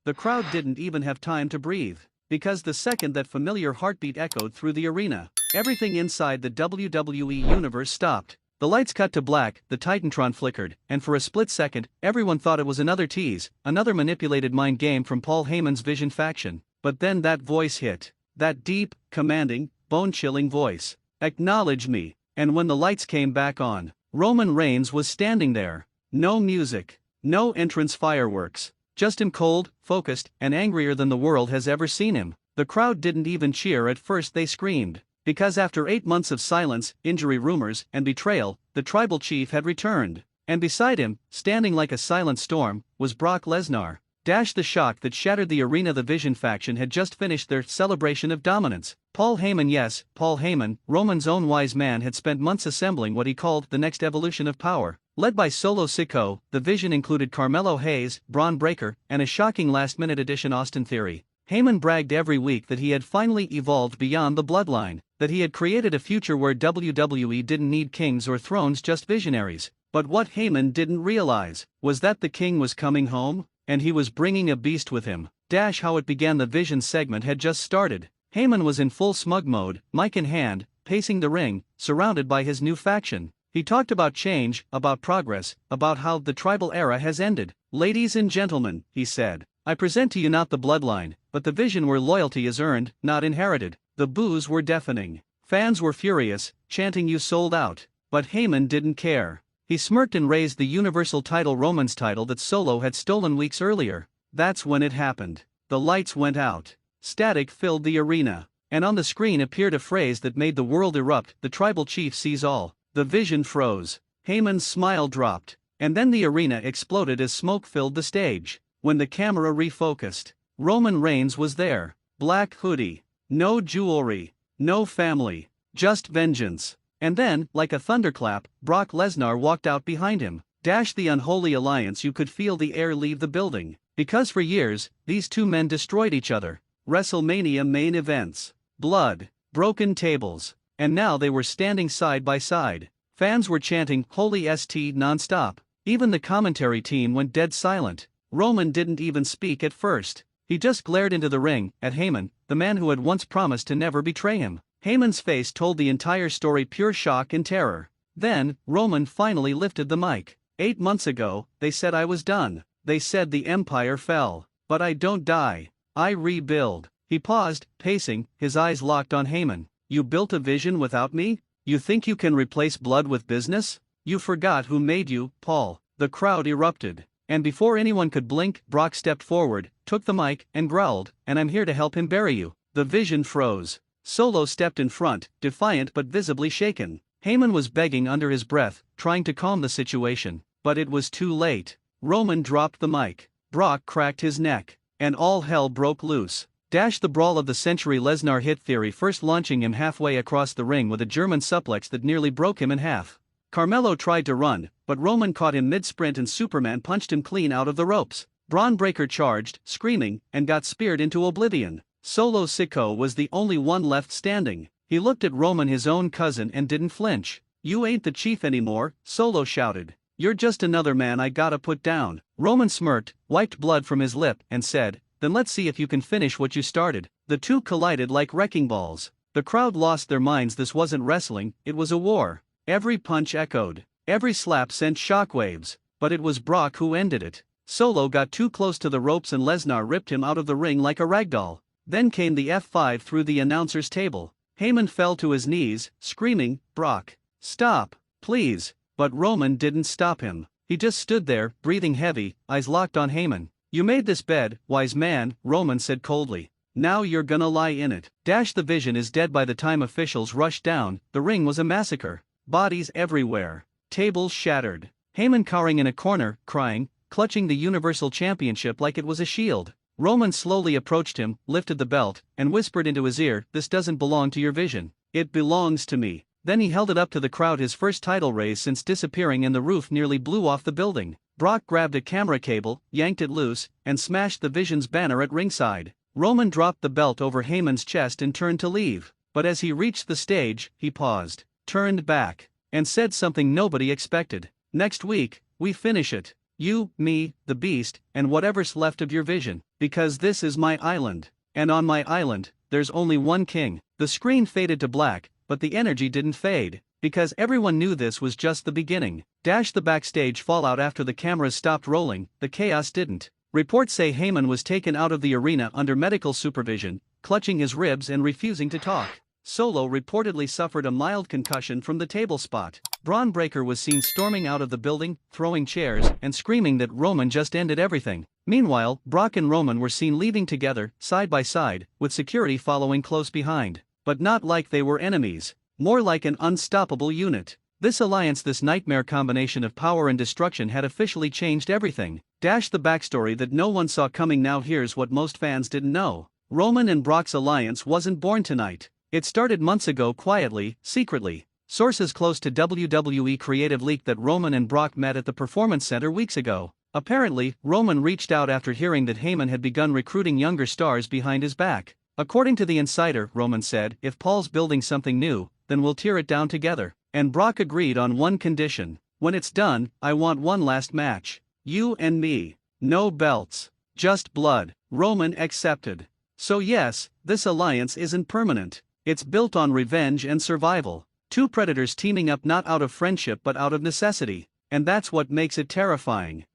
the crowd didn't even have time to breathe. Because the second that familiar heartbeat echoed through the arena, everything inside the WWE Universe stopped. The lights cut to black, the Titantron flickered, and for a split second, everyone thought it was another tease, another manipulated mind game from Paul Heyman's Vision faction. But then that voice hit. That deep, commanding, bone-chilling voice. "Acknowledge me." And when the lights came back on, Roman Reigns was standing there. No music. No entrance fireworks. Just him, cold, focused, and angrier than the world has ever seen him. The crowd didn't even cheer at first, they screamed. Because after 8 months of silence, injury rumors, and betrayal, the tribal chief had returned. And beside him, standing like a silent storm, was Brock Lesnar. The shock that shattered the arena. The Vision faction had just finished their celebration of dominance. Paul Heyman, yes, Paul Heyman, Roman's own wise man, had spent months assembling what he called the next evolution of power. Led by Solo Sikoa, the Vision included Carmelo Hayes, Braun Breaker, and a shocking last-minute addition, Austin Theory. Heyman bragged every week that he had finally evolved beyond the bloodline, that he had created a future where WWE didn't need kings or thrones, just visionaries. But what Heyman didn't realize was that the king was coming home, and he was bringing a beast with him. How it began. The Vision segment had just started. Heyman was in full smug mode, mic in hand, pacing the ring, surrounded by his new faction. He talked about change, about progress, about how the tribal era has ended. "Ladies and gentlemen," he said, "I present to you not the bloodline, but the Vision where loyalty is earned, not inherited." The boos were deafening. Fans were furious, chanting, "You sold out." But Heyman didn't care. He smirked and raised the Universal title, Roman's title that Solo had stolen weeks earlier. That's when it happened. The lights went out. Static filled the arena. And on the screen appeared a phrase that made the world erupt: "The tribal chief sees all." The Vision froze. Heyman's smile dropped. And then the arena exploded as smoke filled the stage. When the camera refocused, Roman Reigns was there. Black hoodie. No jewelry. No family. Just vengeance. And then, like a thunderclap, Brock Lesnar walked out behind him. The unholy alliance. You could feel the air leave the building. Because for years, these two men destroyed each other. WrestleMania main events. Blood. Broken tables. And now they were standing side by side. Fans were chanting "Holy St" non-stop. Even the commentary team went dead silent. Roman didn't even speak at first. He just glared into the ring, at Heyman, the man who had once promised to never betray him. Heyman's face told the entire story, pure shock and terror. Then, Roman finally lifted the mic. 8 months ago, they said I was done. They said the empire fell. But I don't die. I rebuild. He paused, pacing, his eyes locked on Heyman. "You built a vision without me? You think you can replace blood with business? You forgot who made you, Paul." The crowd erupted. And before anyone could blink, Brock stepped forward, took the mic, and growled, "And I'm here to help him bury you." The Vision froze. Solo stepped in front, defiant but visibly shaken. Heyman was begging under his breath, trying to calm the situation. But it was too late. Roman dropped the mic. Brock cracked his neck. And all hell broke loose. The brawl of the century. Lesnar hit Theory first, launching him halfway across the ring with a German suplex that nearly broke him in half. Carmelo tried to run, but Roman caught him mid-sprint and Superman punched him clean out of the ropes. Braun Breaker charged, screaming, and got speared into oblivion. Solo Sikoa was the only one left standing. He looked at Roman, his own cousin, and didn't flinch. "You ain't the chief anymore," Solo shouted. "You're just another man I gotta put down." Roman smirked, wiped blood from his lip, and said, "Then let's see if you can finish what you started." The two collided like wrecking balls. The crowd lost their minds. This wasn't wrestling, it was a war. Every punch echoed. Every slap sent shockwaves. But it was Brock who ended it. Solo got too close to the ropes and Lesnar ripped him out of the ring like a ragdoll. Then came the F5 through the announcer's table. Heyman fell to his knees, screaming, "Brock, stop, please." But Roman didn't stop him. He just stood there, breathing heavy, eyes locked on Heyman. "You made this bed, wise man," Roman said coldly. "Now you're gonna lie in it." The Vision is dead. By the time officials rushed down, the ring was a massacre. Bodies everywhere. Tables shattered. Heyman cowering in a corner, crying, clutching the Universal Championship like it was a shield. Roman slowly approached him, lifted the belt, and whispered into his ear, "This doesn't belong to your Vision. It belongs to me." Then he held it up to the crowd, his first title raise since disappearing, and the roof nearly blew off the building. Brock grabbed a camera cable, yanked it loose, and smashed the Vision's banner at ringside. Roman dropped the belt over Heyman's chest and turned to leave. But as he reached the stage, he paused, turned back, and said something nobody expected. "Next week, we finish it." You, me, the beast, and whatever's left of your vision, because this is my island. And on my island, there's only one king. The screen faded to black, but the energy didn't fade, because everyone knew this was just the beginning. The backstage fallout after the cameras stopped rolling, the chaos didn't. Reports say Heyman was taken out of the arena under medical supervision, clutching his ribs and refusing to talk. Solo reportedly suffered a mild concussion from the table spot. Braun Breaker was seen storming out of the building, throwing chairs, and screaming that Roman just ended everything. Meanwhile, Brock and Roman were seen leaving together, side by side, with security following close behind. But not like they were enemies. More like an unstoppable unit. This alliance, this nightmare combination of power and destruction had officially changed everything. The backstory that no one saw coming. Now here's what most fans didn't know. Roman and Brock's alliance wasn't born tonight. It started months ago quietly, secretly. Sources close to WWE Creative leaked that Roman and Brock met at the Performance Center weeks ago. Apparently, Roman reached out after hearing that Heyman had begun recruiting younger stars behind his back. According to the insider, Roman said, "If Paul's building something new, then we'll tear it down together." And Brock agreed on one condition. "When it's done, I want one last match. You and me. No belts. Just blood." Roman accepted. So yes, this alliance isn't permanent. It's built on revenge and survival. Two predators teaming up not out of friendship but out of necessity. And that's what makes it terrifying.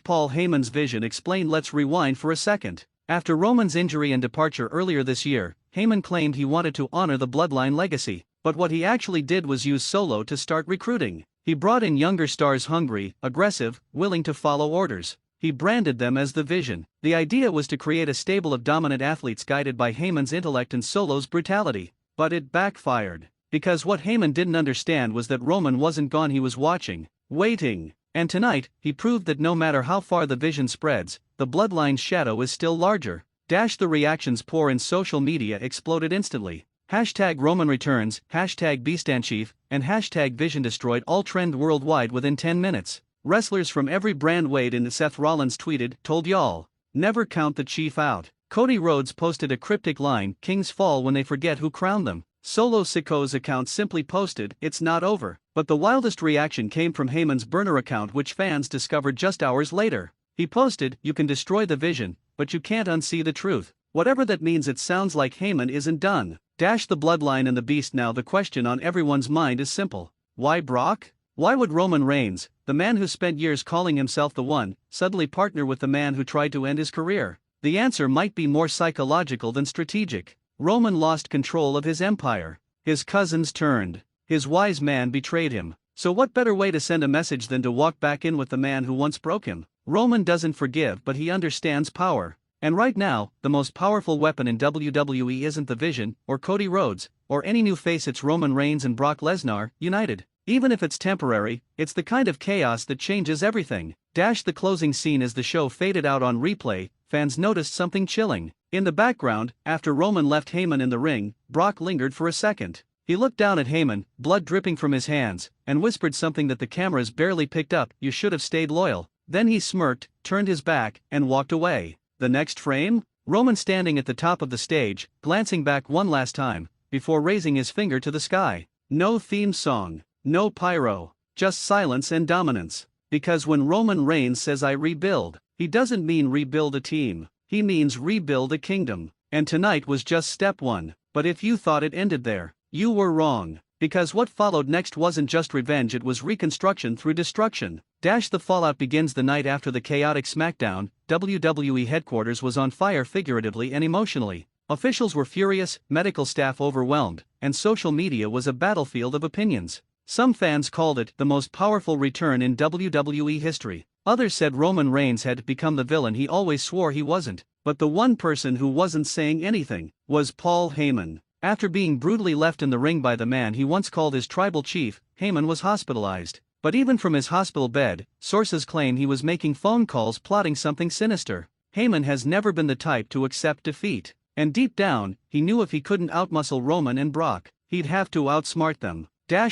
Paul Heyman's vision explained. Let's rewind for a second. After Roman's injury and departure earlier this year, Heyman claimed he wanted to honor the Bloodline legacy. But what he actually did was use Solo to start recruiting. He brought in younger stars hungry, aggressive, willing to follow orders. He branded them as the Vision. The idea was to create a stable of dominant athletes guided by Heyman's intellect and Solo's brutality. But it backfired. Because what Heyman didn't understand was that Roman wasn't gone, he was watching, waiting. And tonight, he proved that no matter how far the Vision spreads, the Bloodline's shadow is still larger. The reactions pour in social media exploded instantly. #Roman returns, #BeastandChief, and #Vision destroyed all trend worldwide within 10 minutes. Wrestlers from every brand weighed in. Seth Rollins tweeted, "Told y'all. Never count the Chief out." Cody Rhodes posted a cryptic line, "Kings fall when they forget who crowned them." Solo Siko's account simply posted, "It's not over." But the wildest reaction came from Heyman's burner account, which fans discovered just hours later. He posted, "You can destroy the Vision, but you can't unsee the truth." Whatever that means, it sounds like Heyman isn't done. The Bloodline and the Beast. Now the question on everyone's mind is simple. Why Brock? Why would Roman Reigns, the man who spent years calling himself the One, suddenly partner with the man who tried to end his career? The answer might be more psychological than strategic. Roman lost control of his empire. His cousins turned. His wise man betrayed him. So what better way to send a message than to walk back in with the man who once broke him? Roman doesn't forgive, but he understands power. And right now, the most powerful weapon in WWE isn't the Vision, or Cody Rhodes, or any new face. It's Roman Reigns and Brock Lesnar, united. Even if it's temporary, it's the kind of chaos that changes everything. The closing scene. As the show faded out on replay, fans noticed something chilling. In the background, after Roman left Heyman in the ring, Brock lingered for a second. He looked down at Heyman, blood dripping from his hands, and whispered something that the cameras barely picked up, "You should have stayed loyal." Then he smirked, turned his back, and walked away. The next frame? Roman standing at the top of the stage, glancing back one last time, before raising his finger to the sky. No theme song, no pyro, just silence and dominance. Because when Roman Reigns says "I rebuild," he doesn't mean rebuild a team, he means rebuild a kingdom. And tonight was just step one. But if you thought it ended there, you were wrong. Because what followed next wasn't just revenge, it was reconstruction through destruction. The fallout begins the night after the chaotic SmackDown. WWE headquarters was on fire figuratively and emotionally. Officials were furious, medical staff overwhelmed, and social media was a battlefield of opinions. Some fans called it the most powerful return in WWE history. Others said Roman Reigns had become the villain he always swore he wasn't. But the one person who wasn't saying anything was Paul Heyman. After being brutally left in the ring by the man he once called his tribal chief, Heyman was hospitalized. But even from his hospital bed, sources claim he was making phone calls plotting something sinister. Heyman has never been the type to accept defeat. And deep down, he knew if he couldn't outmuscle Roman and Brock, he'd have to outsmart them.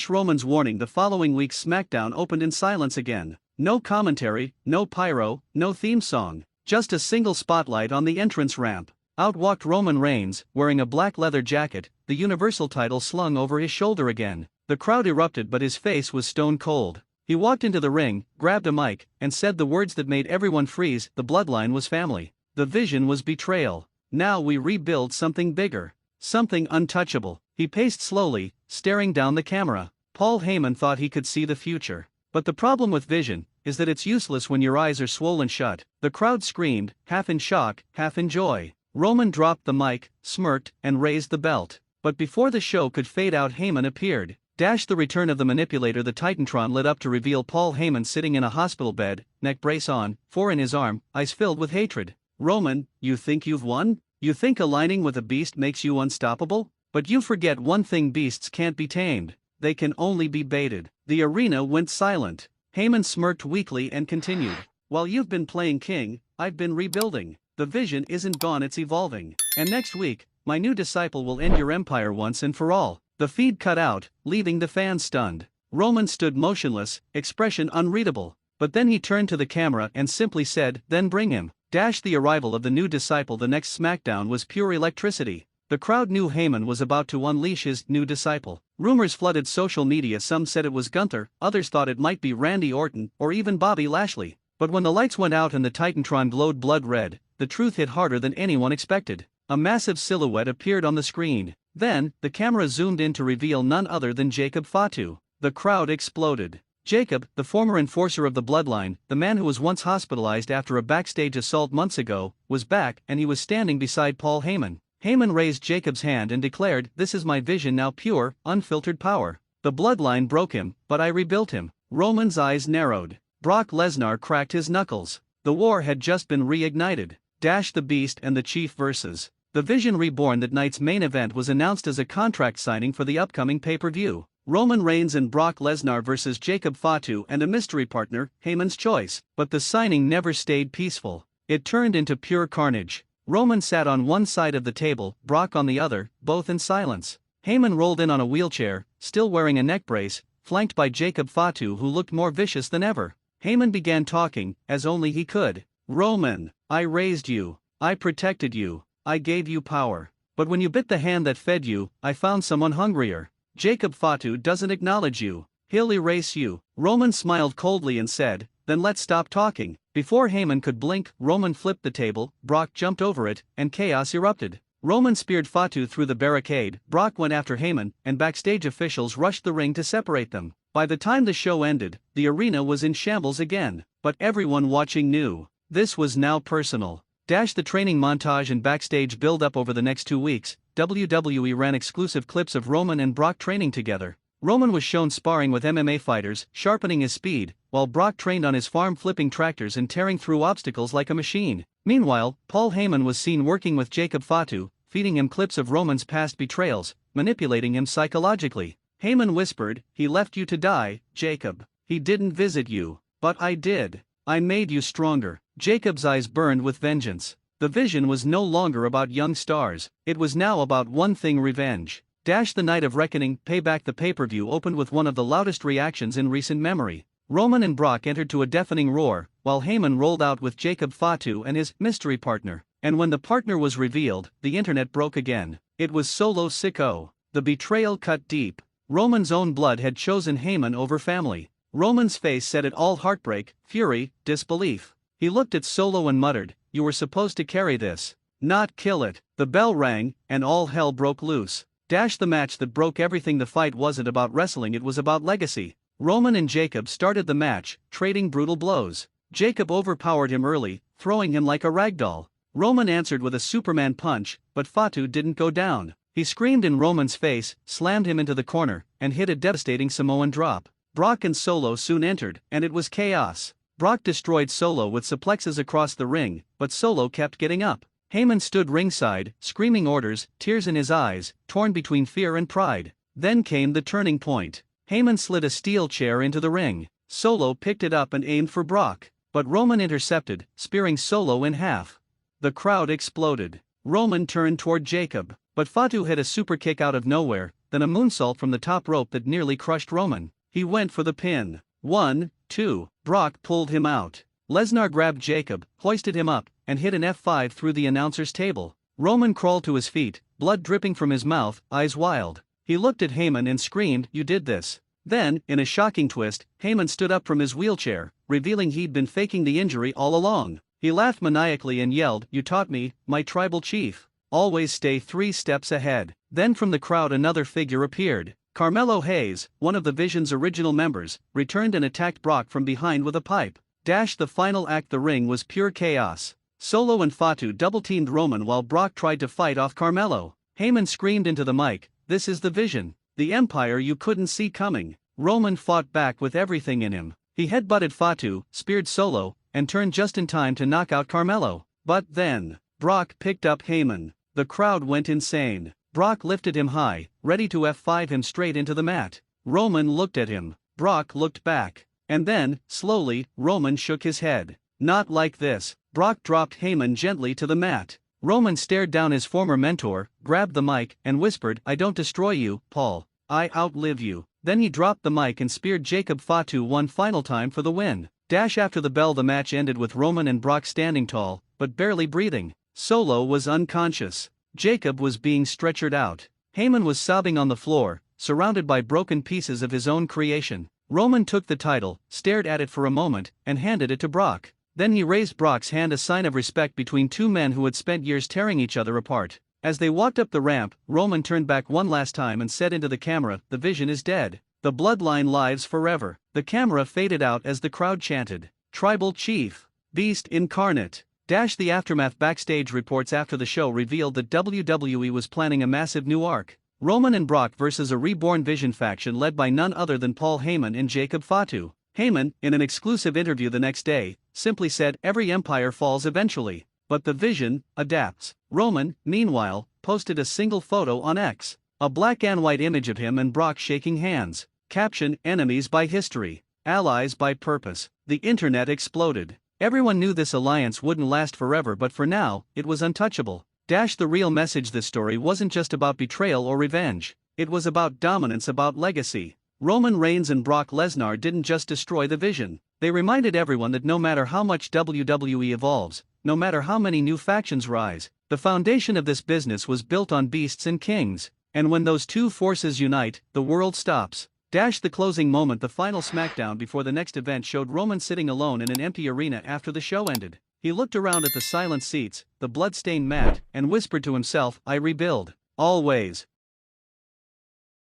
Roman's warning. The following week's SmackDown opened in silence again. No commentary, no pyro, no theme song. Just a single spotlight on the entrance ramp. Out walked Roman Reigns, wearing a black leather jacket, the Universal title slung over his shoulder again. The crowd erupted, but his face was stone cold. He walked into the ring, grabbed a mic, and said the words that made everyone freeze: the Bloodline was family. The vision was betrayal. Now we rebuild something bigger. Something untouchable. He paced slowly, staring down the camera. Paul Heyman thought he could see the future. But the problem with vision is that it's useless when your eyes are swollen shut. The crowd screamed, half in shock, half in joy. Roman dropped the mic, smirked, and raised the belt. But before the show could fade out, Heyman appeared. The return of the manipulator. The Titantron lit up to reveal Paul Heyman sitting in a hospital bed, neck brace on, 4 in his arm, eyes filled with hatred. Roman, you think you've won? You think aligning with a beast makes you unstoppable? But you forget one thing: beasts can't be tamed. They can only be baited. The arena went silent. Heyman smirked weakly and continued. While you've been playing king, I've been rebuilding. The vision isn't gone, it's evolving. And next week, my new disciple will end your empire once and for all. The feed cut out, leaving the fans stunned. Roman stood motionless, expression unreadable. But then he turned to the camera and simply said, "Then bring him." The arrival of the new disciple. The next SmackDown was pure electricity. The crowd knew Heyman was about to unleash his new disciple. Rumors flooded social media. Some said it was Gunther, others thought it might be Randy Orton, or even Bobby Lashley. But when the lights went out and the Titantron glowed blood red, the truth hit harder than anyone expected. A massive silhouette appeared on the screen. Then, the camera zoomed in to reveal none other than Jacob Fatu. The crowd exploded. Jacob, the former enforcer of the Bloodline, the man who was once hospitalized after a backstage assault months ago, was back, and he was standing beside Paul Heyman. Heyman raised Jacob's hand and declared, "This is my vision now, pure, unfiltered power. The Bloodline broke him, but I rebuilt him." Roman's eyes narrowed. Brock Lesnar cracked his knuckles. The war had just been reignited. The Beast and the Chief versus The Vision Reborn. That night's main event was announced as a contract signing for the upcoming pay-per-view. Roman Reigns and Brock Lesnar versus Jacob Fatu and a mystery partner, Heyman's choice. But the signing never stayed peaceful. It turned into pure carnage. Roman sat on one side of the table, Brock on the other, both in silence. Heyman rolled in on a wheelchair, still wearing a neck brace, flanked by Jacob Fatu, who looked more vicious than ever. Heyman began talking, as only he could. "Roman, I raised you. I protected you. I gave you power. But when you bit the hand that fed you, I found someone hungrier. Jacob Fatu doesn't acknowledge you. He'll erase you." Roman smiled coldly and said, "Then let's stop talking." Before Heyman could blink, Roman flipped the table, Brock jumped over it, and chaos erupted. Roman speared Fatu through the barricade, Brock went after Heyman, and backstage officials rushed the ring to separate them. By the time the show ended, the arena was in shambles again. But everyone watching knew. This was now personal. The training montage and backstage build-up. Over the next 2 weeks, WWE ran exclusive clips of Roman and Brock training together. Roman was shown sparring with MMA fighters, sharpening his speed, while Brock trained on his farm, flipping tractors and tearing through obstacles like a machine. Meanwhile, Paul Heyman was seen working with Jacob Fatu, feeding him clips of Roman's past betrayals, manipulating him psychologically. Heyman whispered, "He left you to die, Jacob. He didn't visit you. But I did. I made you stronger." Jacob's eyes burned with vengeance. The vision was no longer about young stars. It was now about one thing: revenge. The night of reckoning, Payback. The pay-per-view opened with one of the loudest reactions in recent memory. Roman and Brock entered to a deafening roar, while Heyman rolled out with Jacob Fatu and his mystery partner. And when the partner was revealed, the internet broke again. It was Solo Sikoa. The betrayal cut deep. Roman's own blood had chosen Heyman over family. Roman's face said it all: heartbreak, fury, disbelief. He looked at Solo and muttered, "You were supposed to carry this, not kill it." The bell rang, and all hell broke loose. The match that broke everything. The fight wasn't about wrestling, it was about legacy. Roman and Jacob started the match, trading brutal blows. Jacob overpowered him early, throwing him like a ragdoll. Roman answered with a Superman punch, but Fatu didn't go down. He screamed in Roman's face, slammed him into the corner, and hit a devastating Samoan drop. Brock and Solo soon entered, and it was chaos. Brock destroyed Solo with suplexes across the ring, but Solo kept getting up. Heyman stood ringside, screaming orders, tears in his eyes, torn between fear and pride. Then came the turning point. Heyman slid a steel chair into the ring. Solo picked it up and aimed for Brock, but Roman intercepted, spearing Solo in half. The crowd exploded. Roman turned toward Jacob, but Fatu hit a super kick out of nowhere, then a moonsault from the top rope that nearly crushed Roman. He went for the pin. 1, 2. Brock pulled him out. Lesnar grabbed Jacob, hoisted him up, and hit an F5 through the announcer's table. Roman crawled to his feet, blood dripping from his mouth, eyes wild. He looked at Heyman and screamed, "You did this. Then, in a shocking twist, Heyman stood up from his wheelchair, revealing he'd been faking the injury all along. He laughed maniacally and yelled, "You taught me, my tribal chief. Always stay 3 steps ahead." Then from the crowd another figure appeared. Carmelo Hayes, one of the Vision's original members, returned and attacked Brock from behind with a pipe. The final act, the ring was pure chaos. Solo and Fatu double-teamed Roman while Brock tried to fight off Carmelo. Heyman screamed into the mic, "This is the Vision. The empire you couldn't see coming." Roman fought back with everything in him. He headbutted Fatu, speared Solo, and turned just in time to knock out Carmelo. But then, Brock picked up Heyman. The crowd went insane. Brock lifted him high, ready to F5 him straight into the mat. Roman looked at him. Brock looked back. And then, slowly, Roman shook his head. "Not like this." Brock dropped Heyman gently to the mat. Roman stared down his former mentor, grabbed the mic, and whispered, "I don't destroy you, Paul. I outlive you." Then he dropped the mic and speared Jacob Fatu one final time for the win. After the bell, the match ended with Roman and Brock standing tall, but barely breathing. Solo was unconscious. Jacob was being stretchered out. Heyman was sobbing on the floor, surrounded by broken pieces of his own creation. Roman took the title, stared at it for a moment, and handed it to Brock. Then he raised Brock's hand, a sign of respect between two men who had spent years tearing each other apart. As they walked up the ramp, Roman turned back one last time and said into the camera, "The Vision is dead. The Bloodline lives forever." The camera faded out as the crowd chanted, "Tribal Chief, Beast Incarnate." The aftermath backstage reports after the show revealed that WWE was planning a massive new arc. Roman and Brock versus a reborn Vision faction led by none other than Paul Heyman and Jacob Fatu. Heyman, in an exclusive interview the next day, simply said, "Every empire falls eventually, but the Vision adapts." Roman, meanwhile, posted a single photo on X, a black and white image of him and Brock shaking hands. Caption, "Enemies by history, allies by purpose." The internet exploded. Everyone knew this alliance wouldn't last forever, but for now, it was untouchable. The real message: this story wasn't just about betrayal or revenge. It was about dominance, about legacy. Roman Reigns and Brock Lesnar didn't just destroy the Vision. They reminded everyone that no matter how much WWE evolves, no matter how many new factions rise, the foundation of this business was built on beasts and kings. And when those two forces unite, the world stops. The closing moment, the final SmackDown before the next event, showed Roman sitting alone in an empty arena after the show ended. He looked around at the silent seats, the blood-stained mat, and whispered to himself, "I rebuild. Always."